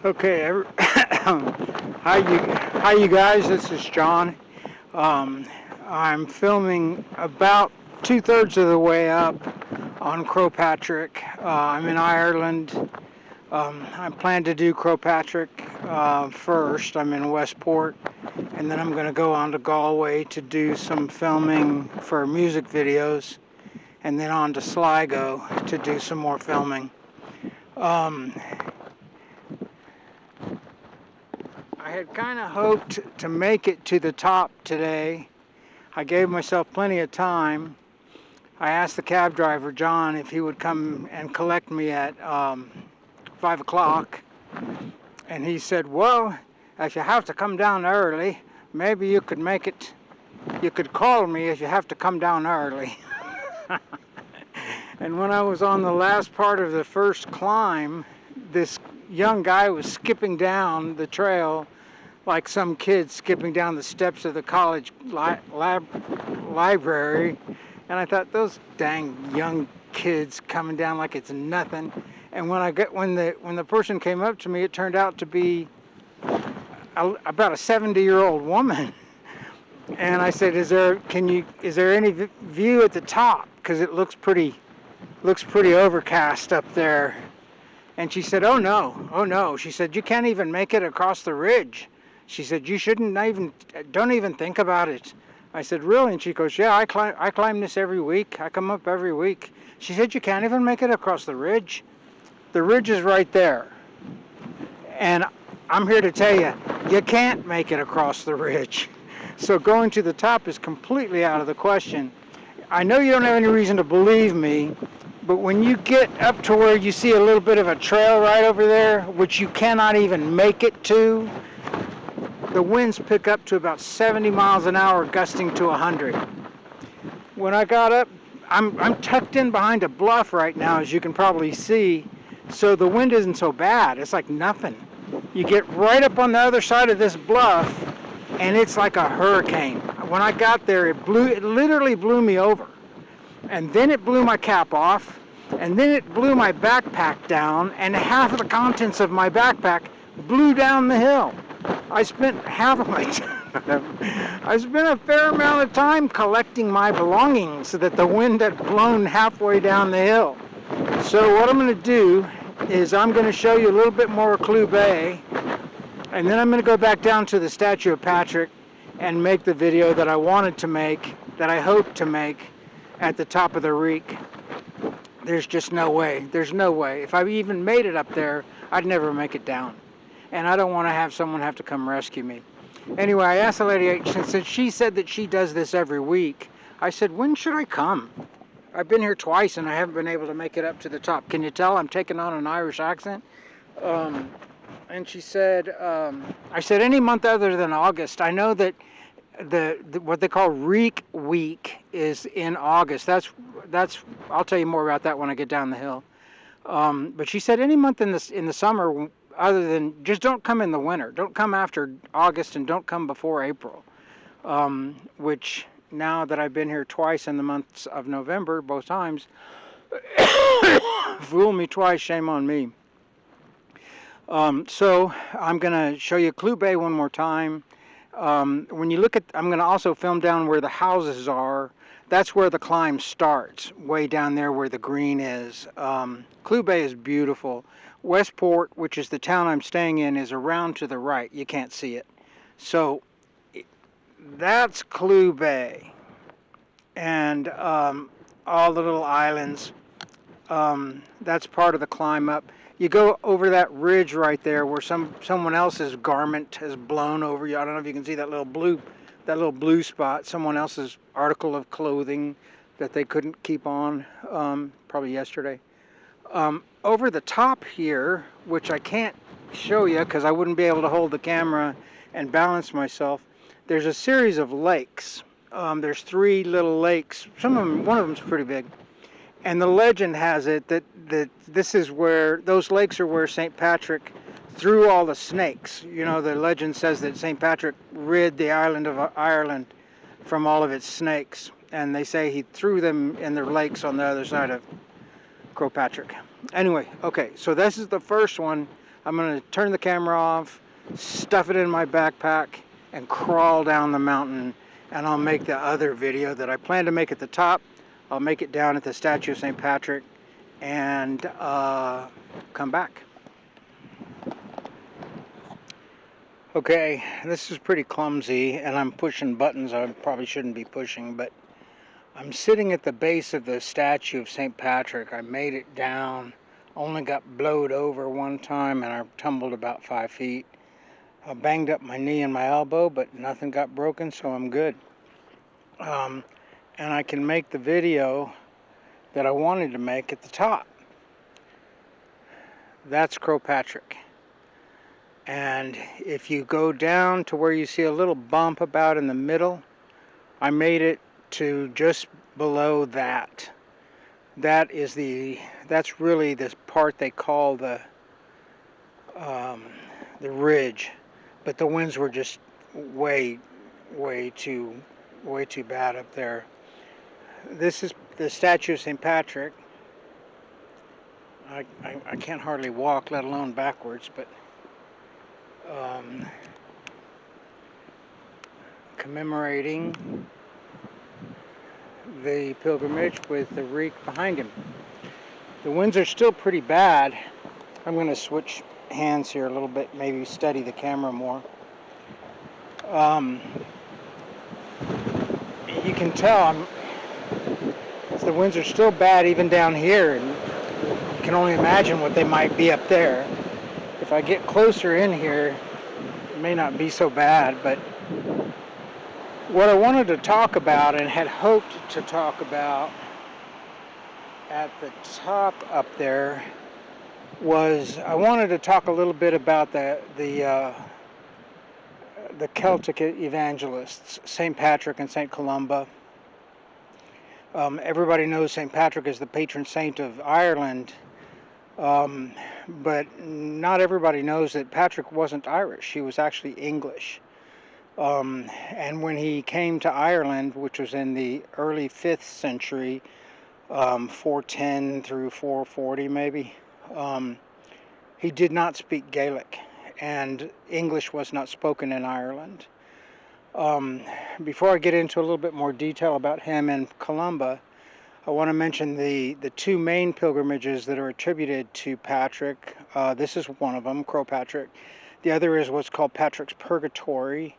Okay, hi you guys. This is John. I'm filming about 2/3 of the way up on Croagh Patrick. I'm in Ireland. I plan to do Croagh Patrick first. I'm in Westport, and then I'm going to go on to Galway to do some filming for music videos, and then on to Sligo to do some more filming. I had kind of hoped to make it to the top today. I gave myself plenty of time. I asked the cab driver, John, if he would come and collect me at 5 o'clock. And he said, well, if you have to come down early, maybe you could make it. You could call me if you have to come down early. And when I was on the last part of the first climb, this young guy was skipping down the trail like some kid skipping down the steps of the college library. And I thought, those dang young kids coming down like it's nothing. And when the person came up to me, it turned out to be about a 70-year-old woman. And I said, is there any view at the top? Because it looks pretty overcast up there. And she said, oh no. She said, you can't even make it across the ridge. She said, you don't even think about it. I said, really? And she goes, yeah, I climb this every week. I come up every week. She said, you can't even make it across the ridge. The ridge is right there. And I'm here to tell you, you can't make it across the ridge. So going to the top is completely out of the question. I know you don't have any reason to believe me, but when you get up to where you see a little bit of a trail right over there, which you cannot even make it to, the winds pick up to about 70 miles an hour, gusting to 100. When I got up, I'm tucked in behind a bluff right now, as you can probably see, so the wind isn't so bad. It's like nothing. You get right up on the other side of this bluff, and it's like a hurricane. When I got there, it literally blew me over. And then it blew my cap off, and then it blew my backpack down, and half of the contents of my backpack blew down the hill. I spent I spent a fair amount of time collecting my belongings so that the wind had blown halfway down the hill. So what I'm going to do is I'm going to show you a little bit more of Clew Bay, and then I'm going to go back down to the statue of Patrick and make the video that I wanted to make, that I hoped to make at the top of the reek. There's just no way. There's no way. If I even made it up there, I'd never make it down. And I don't want to have someone have to come rescue me. Anyway, I asked the lady, since she said that she does this every week, I said, when should I come? I've been here twice and I haven't been able to make it up to the top. Can you tell I'm taking on an Irish accent? And she said, I said, any month other than August. I know that the what they call Reek Week is in August. That's I'll tell you more about that when I get down the hill. But she said any month in the summer, other than, just don't come in the winter. Don't come after August and don't come before April. Which, now that I've been here twice in the months of November, both times, fool me twice, shame on me. So I'm going to show you Clew Bay one more time. When you look at, I'm going to also film down where the houses are. That's where the climb starts, way down there where the green is. Clew Bay is beautiful. Westport, which is the town I'm staying in, is around to the right. You can't see it. So that's Clew Bay. And all the little islands. That's part of the climb up. You go over that ridge right there where someone else's garment has blown over you. I don't know if you can see that little blue spot. Someone else's article of clothing that they couldn't keep on, probably yesterday. Over the top here, which I can't show you because I wouldn't be able to hold the camera and balance myself, there's a series of lakes. There's 3 little lakes. One of them's pretty big. And the legend has it that this is where, those lakes are where St. Patrick threw all the snakes. You know, the legend says that St. Patrick rid the island of Ireland from all of its snakes. And they say he threw them in the lakes on the other side of Croagh Patrick. Anyway, okay, so this is the first one. I'm going to turn the camera off, stuff it in my backpack, and crawl down the mountain, and I'll make the other video that I plan to make at the top. I'll make it down at the statue of St. Patrick and come back. Okay, this is pretty clumsy, and I'm pushing buttons I probably shouldn't be pushing, but I'm sitting at the base of the statue of St. Patrick. I made it down, only got blowed over one time, and I tumbled about 5 feet. I banged up my knee and my elbow, but nothing got broken, so I'm good. And I can make the video that I wanted to make at the top. That's Croagh Patrick. And if you go down to where you see a little bump about in the middle, I made it to just below that. That's really this part they call the ridge, but the winds were just way too bad up there. This is the statue of St. Patrick. I can't hardly walk, let alone backwards, but commemorating the pilgrimage with the wreath behind him. The winds are still pretty bad. I'm going to switch hands here a little bit, maybe steady the camera more. You can tell the winds are still bad even down here, and you can only imagine what they might be up there. If I get closer in here, it may not be so bad, but what I wanted to talk about and had hoped to talk about at the top up there was I wanted to talk a little bit about the Celtic evangelists, St. Patrick and St. Columba. Everybody knows St. Patrick is the patron saint of Ireland, but not everybody knows that Patrick wasn't Irish. He was actually English. And when he came to Ireland, which was in the early 5th century, 410 through 440 maybe, he did not speak Gaelic, and English was not spoken in Ireland. Before I get into a little bit more detail about him and Columba, I want to mention the two main pilgrimages that are attributed to Patrick. This is one of them, Croagh Patrick. The other is what's called Patrick's Purgatory,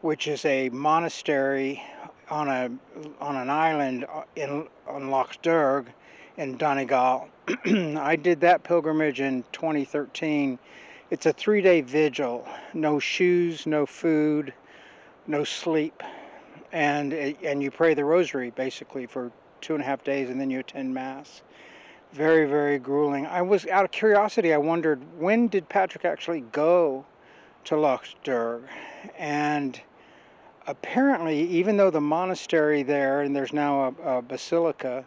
which is a monastery on an island on Loch Derg in Donegal. I did that pilgrimage in 2013. It's a 3-day vigil, no shoes, no food, no sleep, and you pray the rosary basically for 2.5 days, and then you attend Mass. Very, very grueling. I was, out of curiosity, I wondered, when did Patrick actually go to Loch Derg? And apparently, even though the monastery there, and there's now a basilica,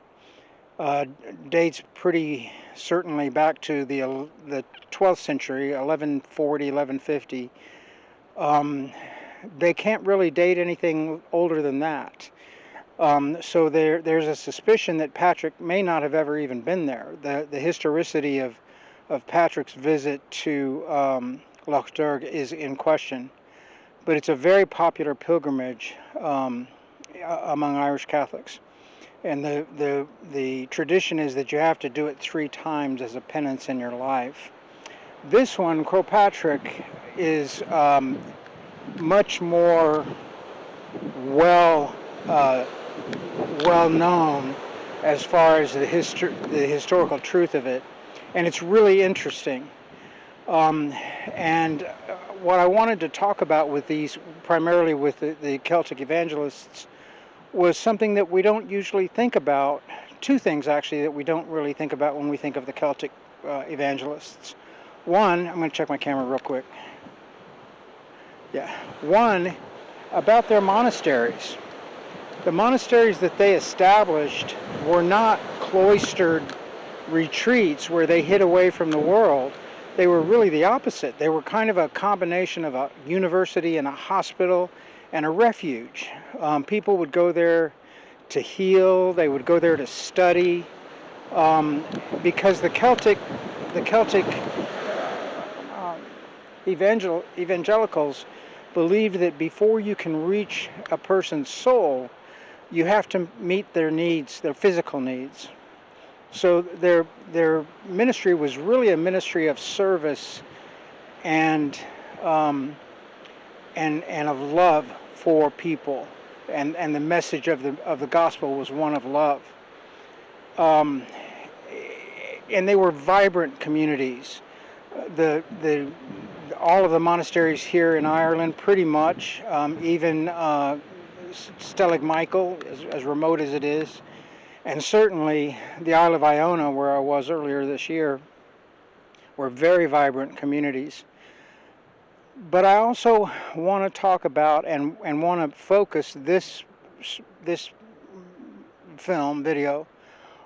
dates pretty certainly back to the 12th century, 1140, 1150, they can't really date anything older than that. So there's a suspicion that Patrick may not have ever even been there. The historicity of Patrick's visit to Loch Derg is in question, but it's a very popular pilgrimage among Irish Catholics. And the tradition is that you have to do it 3 times as a penance in your life. This one, Croagh Patrick, is much more well known as far as the historical truth of it, and it's really interesting. And what I wanted to talk about with these, primarily with the Celtic evangelists, was something that we don't usually think about. 2 things actually that we don't really think about when we think of the Celtic evangelists. One, I'm going to check my camera real quick. Yeah. One, about their monasteries. The monasteries that they established were not cloistered retreats where they hid away from the world. They were really the opposite. They were kind of a combination of a university and a hospital and a refuge. People would go there to heal. They would go there to study, evangelicals believed that before you can reach a person's soul, you have to meet their needs, their physical needs. So their ministry was really a ministry of service and of love for people, and the message of the gospel was one of love. And they were vibrant communities. All of the monasteries here in Ireland, pretty much, even Stellig Michael, as remote as it is, and certainly the Isle of Iona, where I was earlier this year, were very vibrant communities. But I also want to talk about and want to focus this video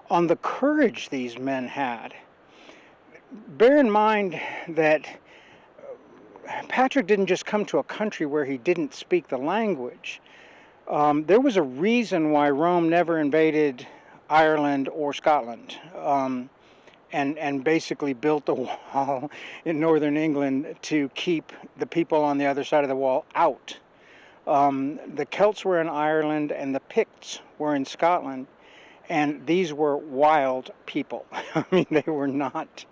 on the courage these men had. Bear in mind that Patrick didn't just come to a country where he didn't speak the language. There was a reason why Rome never invaded Ireland or Scotland, and basically built a wall in northern England to keep the people on the other side of the wall out. The Celts were in Ireland and the Picts were in Scotland, and these were wild people. I mean, they were not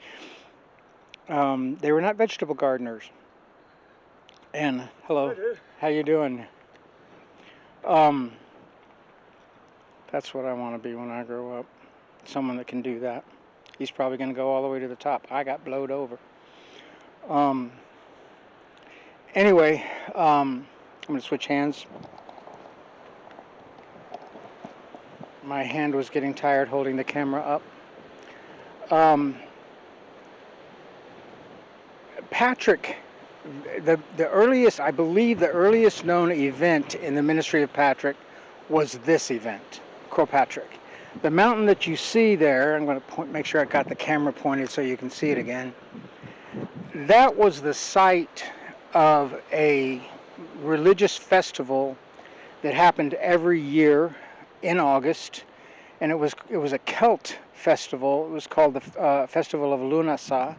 vegetable gardeners. And hello, how you doing? That's what I want to be when I grow up. Someone that can do that. He's probably going to go all the way to the top. I got blowed over. Anyway, I'm going to switch hands. My hand was getting tired holding the camera up. Patrick, the earliest, I believe the earliest known event in the ministry of Patrick was this event, Croagh Patrick. The mountain that you see there, I'm going to make sure I got the camera pointed so you can see it again. That was the site of a religious festival that happened every year in August, and it was a Celt festival. It was called the Festival of Lunasa,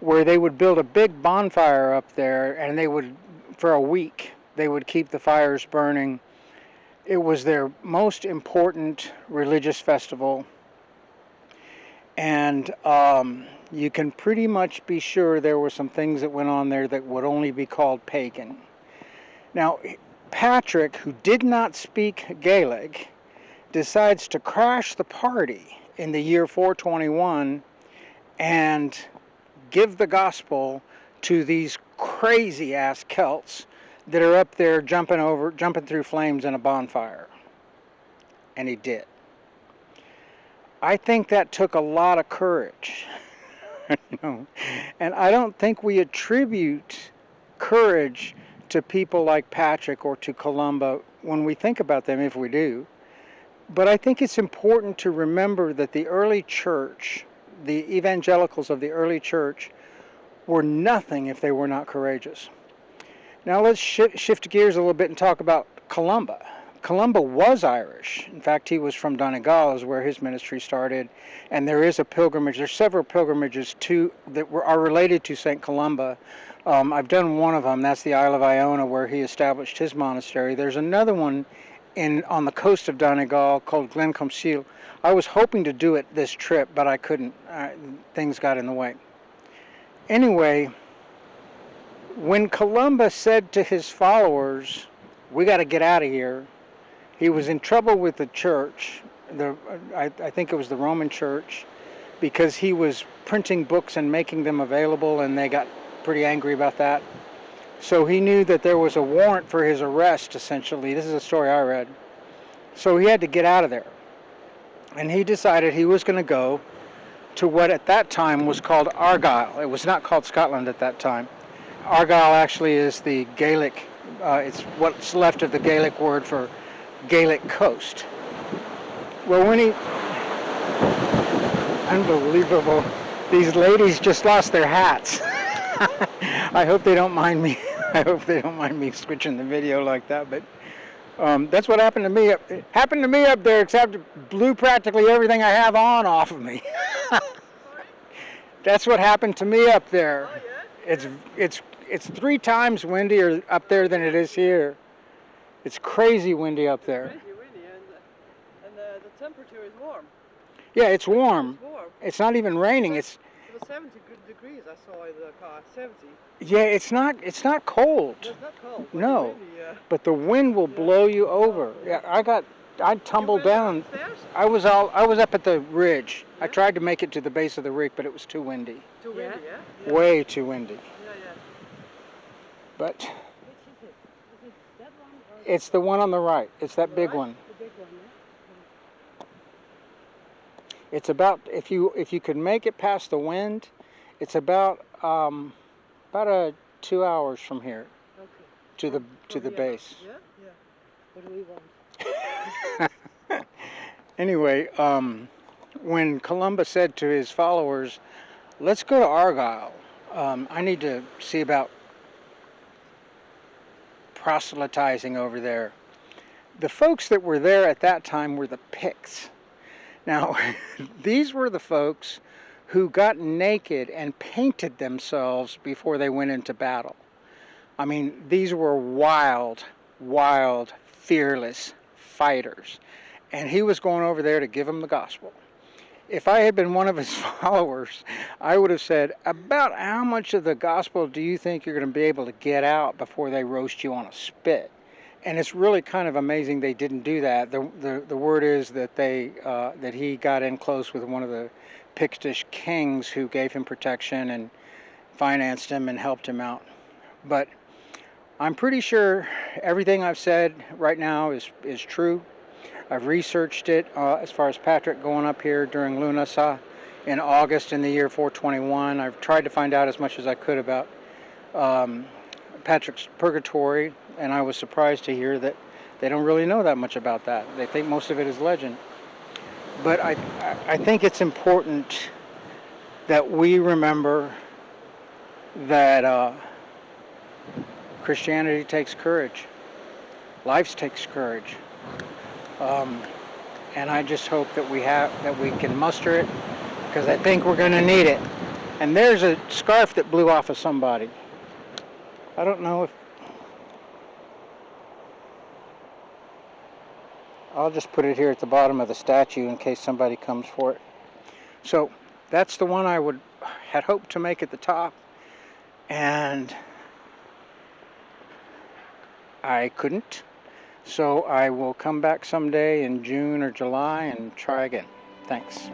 where they would build a big bonfire up there, and they would, for a week, they would keep the fires burning. It was their most important religious festival, and you can pretty much be sure there were some things that went on there that would only be called pagan. Now, Patrick, who did not speak Gaelic, decides to crash the party in the year 421 and give the gospel to these crazy-ass Celts that are up there jumping through flames in a bonfire. And he did. I think that took a lot of courage. And I don't think we attribute courage to people like Patrick or to Columba when we think about them, if we do. But I think it's important to remember that the early church, the evangelicals of the early church, were nothing if they were not courageous. Now let's shift gears a little bit and talk about Columba. Columba was Irish. In fact, he was from Donegal, is where his ministry started. And there is a pilgrimage. There's several pilgrimages that are related to St. Columba. I've done one of them. That's the Isle of Iona, where he established his monastery. There's another one on the coast of Donegal called Glencomshiel. I was hoping to do it this trip, but I couldn't. Things got in the way. Anyway, when Columba said to his followers, "We got to get out of here," he was in trouble with the church. I think it was the Roman Church, because he was printing books and making them available, and they got pretty angry about that. So he knew that there was a warrant for his arrest, essentially. This is a story I read. So he had to get out of there. And he decided he was going to go to what at that time was called Argyll. It was not called Scotland at that time. Argyll actually is the Gaelic, it's what's left of the Gaelic word for Gaelic coast. Well, when he, unbelievable, these ladies just lost their hats. I hope they don't mind me. I hope they don't mind me switching the video like that, but that's what happened to me. It happened to me up there, except it blew practically everything I have on off of me. That's what happened to me up there. It's it's 3 times windier up there than it is here. It's crazy windy up there. Crazy windy, and the temperature is warm. Yeah, it's warm. It's warm. It's not even raining. It was 70 degrees I saw in the car. 70. Yeah, it's not cold. It's not cold. No. Windy, yeah. But the wind will blow you over. Yeah, I tumbled down. Upstairs? I was up at the ridge. Yeah? I tried to make it to the base of the rig, but it was too windy. Too windy, yeah? Way too windy. Yeah. But Which is it? Is it that one or it's the one on the right. It's that big one. the big one, yeah? It's about, if you could make it past the wind, it's about 2 hours from here Okay. to the base. Yeah? What do we want? Anyway, when Columbus said to his followers, "Let's go to Argyle. I need to see about proselytizing over there." The folks that were there at that time were the Picts. Now, these were the folks who got naked and painted themselves before they went into battle. I mean, these were wild, fearless fighters. And he was going over there to give them the gospel. If I had been one of his followers, I would have said, about how much of the gospel do you think you're going to be able to get out before they roast you on a spit? And it's really kind of amazing they didn't do that. The word is that that he got in close with one of the Pictish kings who gave him protection and financed him and helped him out. But I'm pretty sure everything I've said right now is true. I've researched it as far as Patrick going up here during Lunasa in August in the year 421. I've tried to find out as much as I could about Patrick's purgatory, and I was surprised to hear that they don't really know that much about that. They think most of it is legend. But I think it's important that we remember that Christianity takes courage. Life takes courage. And I just hope that we can muster it, because I think we're going to need it. And there's a scarf that blew off of somebody. I don't know if... I'll just put it here at the bottom of the statue in case somebody comes for it. So that's the one I had hoped to make at the top, and I couldn't. So I will come back someday in June or July and try again. Thanks.